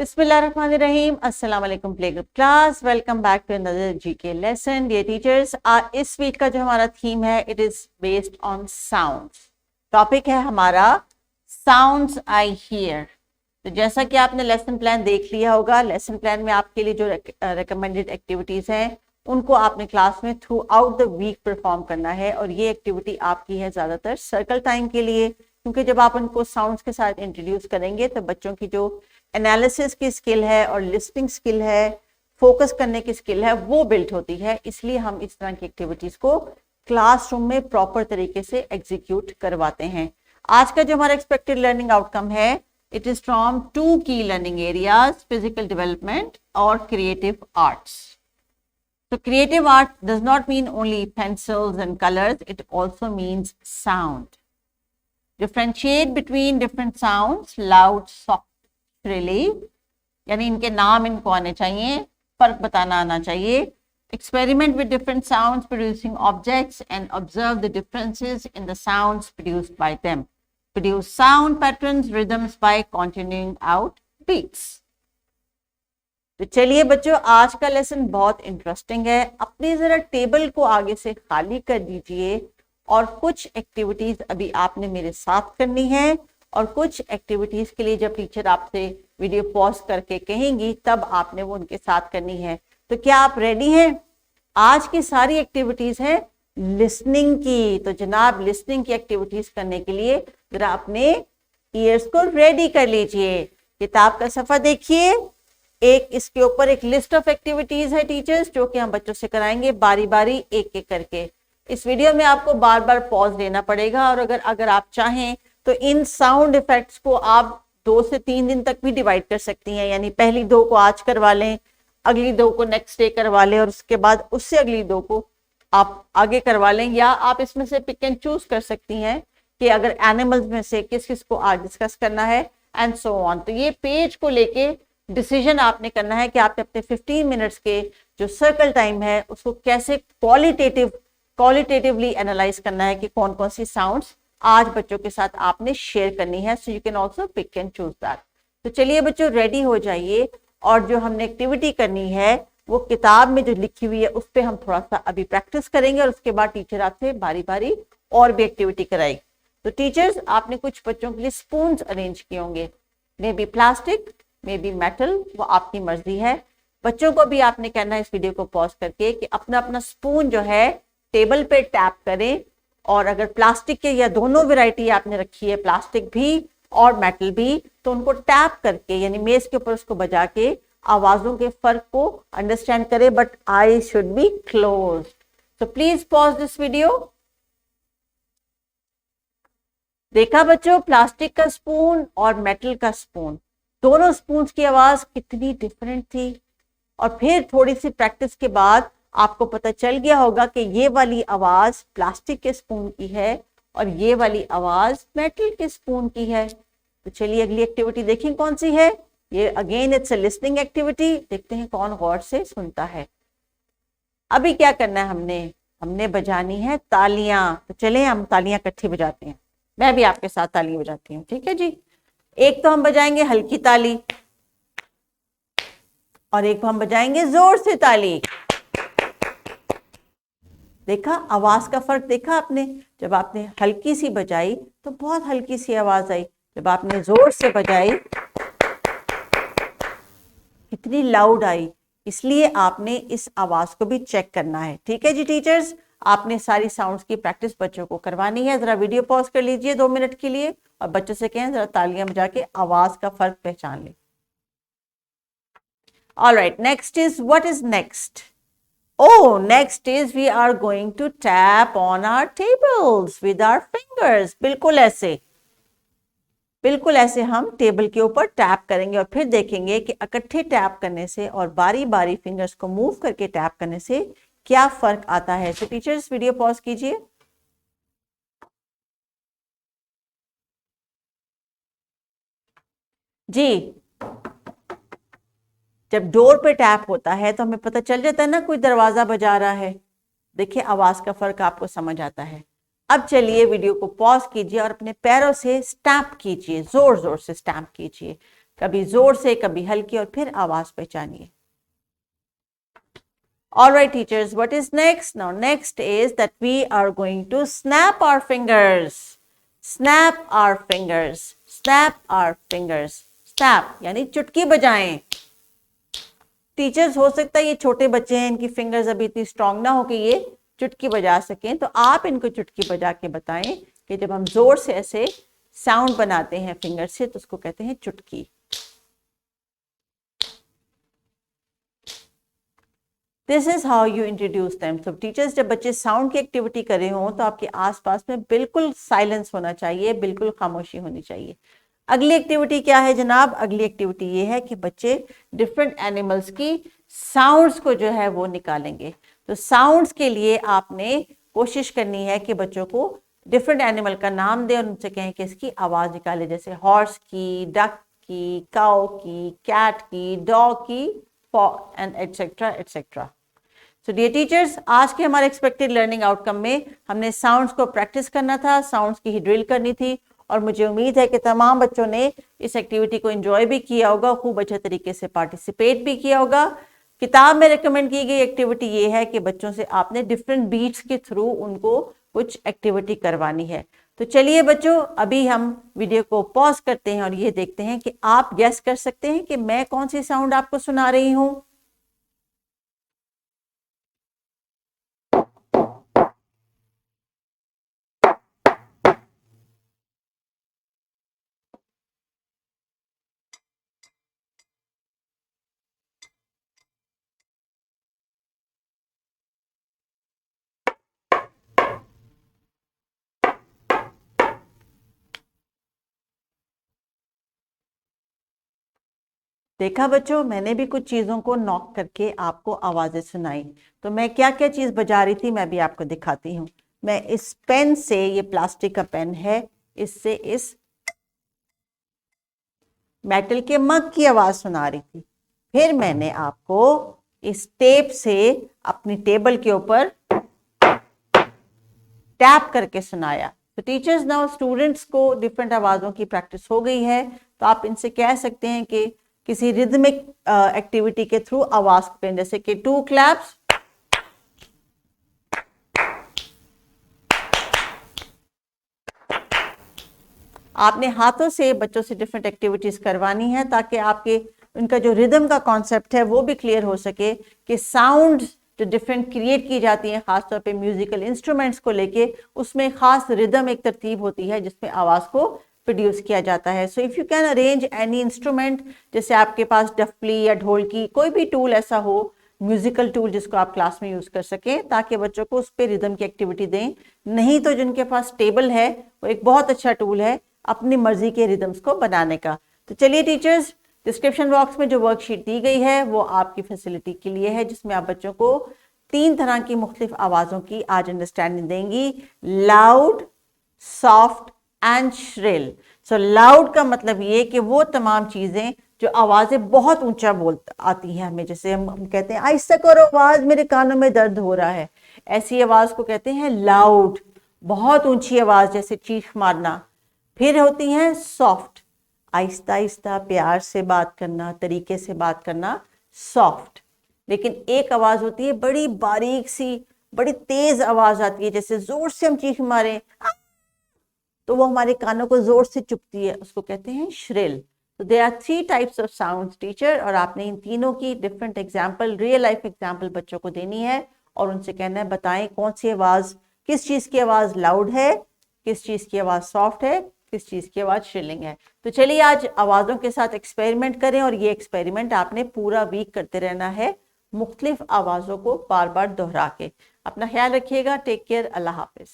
बिस्मिल्लाहिर्रहमानिर्रहीम। अस्सलाम वालेकुम play group class, welcome back to another GK lesson. Dear teachers, इस वीक का जो हमारा थीम है it is based on sounds. Topic है हमारा साउंड्स आई हियर। तो जैसा कि आपने लेसन प्लान देख लिया होगा, लेसन प्लान में आपके लिए जो रिकमेंडेड एक्टिविटीज हैं उनको आपने क्लास में throughout the week perform करना है। और ये एक्टिविटी आपकी है ज्यादातर सर्कल टाइम के लिए, क्योंकि जब आप उनको साउंड्स के साथ इंट्रोड्यूस करेंगे तो बच्चों की जो एनालिसिस की स्किल है और लिस्निंग स्किल है, फोकस करने की स्किल है, वो बिल्ड होती है। इसलिए हम इस तरह की एक्टिविटीज को क्लासरूम में प्रॉपर तरीके से एग्जीक्यूट करवाते हैं। आज का जो हमारा एक्सपेक्टेड लर्निंग आउटकम है, इट इज फ्रॉम 2 की लर्निंग एरियाज, फिजिकल डेवलपमेंट और creative arts. So creative art does not mean only pencils and colors, it also means sound. Differentiate between different sounds, loud, soft, shrilly, यानी इनके नाम इनको आने चाहिए, फर्क बताना आना चाहिए। Experiment with different sounds producing objects and observe the differences in the sounds produced by them. Produce sound patterns, rhythms by continuing out beats. तो चलिए बच्चों, आज का लेसन बहुत इंटरेस्टिंग है। अपनी जरा टेबल को आगे से खाली कर दीजिए और कुछ एक्टिविटीज अभी आपने मेरे साथ करनी है, और कुछ एक्टिविटीज के लिए जब टीचर आपसे वीडियो पॉज करके कहेंगी तब आपने वो उनके साथ करनी है। तो क्या आप रेडी हैं? आज की सारी एक्टिविटीज है लिसनिंग की। तो जनाब, लिसनिंग की एक्टिविटीज करने के लिए जरा अपने ईयर्स को रेडी कर लीजिए। किताब का सफा देखिए, एक इसके ऊपर एक लिस्ट ऑफ एक्टिविटीज है टीचर्स, जो कि हम बच्चों से कराएंगे बारी बारी एक एक करके। इस वीडियो में आपको बार बार पॉज लेना पड़ेगा, और अगर आप चाहें तो इन साउंड इफेक्ट्स को आप 2 से 3 दिन तक भी डिवाइड कर सकती हैं। यानी पहली 2 को आज करवा लें, अगली 2 को नेक्स्ट डे करवा लें, और उसके बाद उससे अगली 2 को आप आगे करवा लें। या आप इसमें से पिक एंड चूज कर सकती हैं कि अगर एनिमल्स में से किस किस को आज डिस्कस करना है, एंड सो ऑन। तो ये पेज को लेके डिसीजन आपने करना है कि आपने अपने 15 मिनट्स के जो सर्कल टाइम है उसको कैसे क्वालिटेटिवली एनालाइज करना है कि कौन कौन सी साउंड्स आज बच्चों के साथ आपने शेयर करनी है। So you can also pick and choose that. तो चलिए बच्चों, रेडी हो जाइए, और जो हमने एक्टिविटी करनी है वो किताब में जो लिखी हुई है उस पर हम थोड़ा सा अभी प्रैक्टिस करेंगे, और उसके बाद टीचर आपसे बारी बारी और भी एक्टिविटी कराएगी। तो टीचर्स, आपने कुछ बच्चों के लिए स्पून अरेंज किए होंगे, may be plastic, may be metal, वो आपकी मर्जी है। बच्चों को भी आपने कहना है इस वीडियो को पॉज करके कि अपना अपना स्पून जो है टेबल पे टैप करें, और अगर प्लास्टिक के या दोनों वैरायटी आपने रखी है, प्लास्टिक भी और मेटल भी, तो उनको टैप करके यानी मेज के ऊपर उसको बजा के आवाजों के फर्क को अंडरस्टैंड करें, but I should be close. So please pause this video. देखा बच्चों, प्लास्टिक का स्पून और मेटल का स्पून, दोनों स्पून की आवाज कितनी डिफरेंट थी। और फिर थोड़ी सी प्रैक्टिस के बाद आपको पता चल गया होगा कि ये वाली आवाज प्लास्टिक के स्पून की है और ये वाली आवाज मेटल के स्पून की है। तो चलिए अगली एक्टिविटी देखें कौन सी है। ये again it's a listening activity. देखते हैं कौन गौर से सुनता है। अभी क्या करना है, हमने बजानी है तालियां। तो चलें हम तालियां इकट्ठी बजाते हैं। मैं भी आपके साथ तालियां बजाती हूँ, ठीक है जी। एक तो हम बजाएंगे हल्की ताली, और एक हम बजाएंगे जोर से ताली। देखा आवाज का फर्क, देखा आपने? जब आपने हल्की सी बजाई तो बहुत हल्की सी आवाज आई, जब आपने जोर से बजाई कितनी लाउड आई। इसलिए आपने इस आवाज को भी चेक करना है, ठीक है जी टीचर्स। आपने सारी साउंड्स की प्रैक्टिस बच्चों को करवानी है। जरा वीडियो पॉज कर लीजिए 2 मिनट के लिए, और बच्चों से कहें जरा तालियां बजा के आवाज का फर्क पहचान ले। All right, next is, what is next? Oh, next is we are going to tap on our tables with our fingers. बिल्कुल ऐसे हम टेबल के ऊपर टैप करेंगे, और फिर देखेंगे कि इकट्ठे टैप करने से और बारी बारी फिंगर्स को मूव करके टैप करने से क्या फर्क आता है। तो टीचर्स, वीडियो पॉज कीजिए। जी, जब डोर पे टैप होता है तो हमें पता चल जाता है ना कोई दरवाजा बजा रहा है। देखिए आवाज का फर्क आपको समझ आता है। अब चलिए वीडियो को पॉज कीजिए और अपने पैरों से स्टैम्प कीजिए, जोर जोर से स्टैम्प कीजिए। कभी जोर से, कभी हल्की, और फिर आवाज पहचानिए। All right, teachers, what is next? Now, next is that we are going to snap our fingers. Snap our fingers. Snap our fingers. Snap यानी चुटकी बजाएं। टीचर्स, हो सकता है ये छोटे बच्चे हैं, इनकी फिंगर्स अभी इतनी स्ट्रांग ना हो कि ये चुटकी बजा सकें, तो आप इनको चुटकी बजा के बताएं कि जब हम जोर से ऐसे साउंड बनाते हैं फिंगर से तो उसको कहते हैं चुटकी। This is how you introduce them. तो टीचर्स, जब बच्चे साउंड की एक्टिविटी कर रहे हों तो आपके आसपास में बिल्कुल साइलेंस होना चाहिए, बिल्कुल खामोशी होनी चाहिए। अगली एक्टिविटी क्या है जनाब? अगली एक्टिविटी ये है कि बच्चे डिफरेंट एनिमल्स की साउंड्स को जो है वो निकालेंगे। तो साउंड्स के लिए आपने कोशिश करनी है कि बच्चों को डिफरेंट एनिमल का नाम दें और उनसे कहें कि इसकी आवाज निकाले, जैसे हॉर्स की, डक की, काउ की, कैट की, डॉग की, and etcetera etcetera. So dear teachers, आज के हमारे एक्सपेक्टेड लर्निंग आउटकम में हमने साउंड्स को प्रैक्टिस करना था, साउंड्स की ही ड्रिल करनी थी, और मुझे उम्मीद है कि तमाम बच्चों ने इस एक्टिविटी को एंजॉय भी किया होगा, खूब अच्छे तरीके से पार्टिसिपेट भी किया होगा। किताब में रिकमेंड की गई एक्टिविटी ये है कि बच्चों से आपने डिफरेंट बीट्स के थ्रू उनको कुछ एक्टिविटी करवानी है। तो चलिए बच्चों, अभी हम वीडियो को पॉज करते हैं और ये देखते हैं कि आप गेस कर सकते हैं कि मैं कौन सी साउंड आपको सुना रही हूं। देखा बच्चों, मैंने भी कुछ चीजों को नॉक करके आपको आवाजें सुनाई। तो मैं क्या क्या चीज बजा रही थी मैं भी आपको दिखाती हूँ। मैं इस पेन से, ये प्लास्टिक का पेन है, इससे इस मेटल के मग की आवाज सुना रही थी। फिर मैंने आपको इस टेप से अपनी टेबल के ऊपर टैप करके सुनाया। तो टीचर्स, नाउ स्टूडेंट्स को डिफरेंट आवाजों की प्रैक्टिस हो गई है, तो आप इनसे कह सकते हैं कि किसी रिदमिक एक्टिविटी के थ्रू आवाज पे, जैसे कि 2 क्लैप्स, आपने हाथों से बच्चों से डिफरेंट एक्टिविटीज करवानी है ताकि आपके उनका जो रिदम का कॉन्सेप्ट है वो भी क्लियर हो सके कि साउंड जो डिफरेंट क्रिएट की जाती हैं खासतौर पे म्यूजिकल इंस्ट्रूमेंट्स को लेके, उसमें खास रिदम एक तरतीब होती है जिसमें आवाज को प्रोड्यूस किया जाता है। So if you can arrange any instrument, जैसे आपके पास डफली या ढोलकी, कोई भी टूल ऐसा हो, म्यूजिकल टूल जिसको आप क्लास में यूज कर सकें, ताकि बच्चों को उस पर रिदम की एक्टिविटी दें। नहीं तो जिनके पास टेबल है वो एक बहुत अच्छा टूल है अपनी मर्जी के रिदम्स को बनाने का। तो चलिए टीचर्स, डिस्क्रिप्शन बॉक्स में जो वर्कशीट दी गई है वो आपकी फैसिलिटी के लिए है, जिसमें आप बच्चों को 3 तरह की मुख्तलिफ आवाजों की आज अंडरस्टैंडिंग देंगी, loud, soft and shrill. So loud का मतलब ये कि वो तमाम चीजें जो आवाजें बहुत ऊंचा बोल आती हैं हमें, जैसे हम कहते हैं आहिस्ता करो आवाज, मेरे कानों में दर्द हो रहा है, ऐसी आवाज को कहते हैं लाउड, बहुत ऊंची आवाज जैसे चीख मारना। फिर होती हैं सॉफ्ट, आहिस्ता आहिस्ता प्यार से बात करना, तरीके से बात करना, सॉफ्ट। लेकिन एक आवाज होती है बड़ी बारीक सी, बड़ी तेज आवाज आती है, जैसे जोर से हम चीख मारे तो वो हमारे कानों को जोर से चुभती है, उसको कहते हैं श्रिल। तो there are 3 types of sounds teacher, और आपने इन तीनों की different example, real life example बच्चों को देनी है और उनसे कहना है बताएं कौन सी आवाज, किस चीज की आवाज लाउड है, किस चीज की आवाज सॉफ्ट है, किस चीज की आवाज श्रिलिंग है। तो चलिए आज आवाजों के साथ एक्सपेरिमेंट करें, और ये एक्सपेरिमेंट आपने पूरा वीक करते रहना है, मुख्तलिफ आवाजों को बार बार दोहरा के। अपना ख्याल रखिएगा, टेक केयर, अल्लाह हाफिज।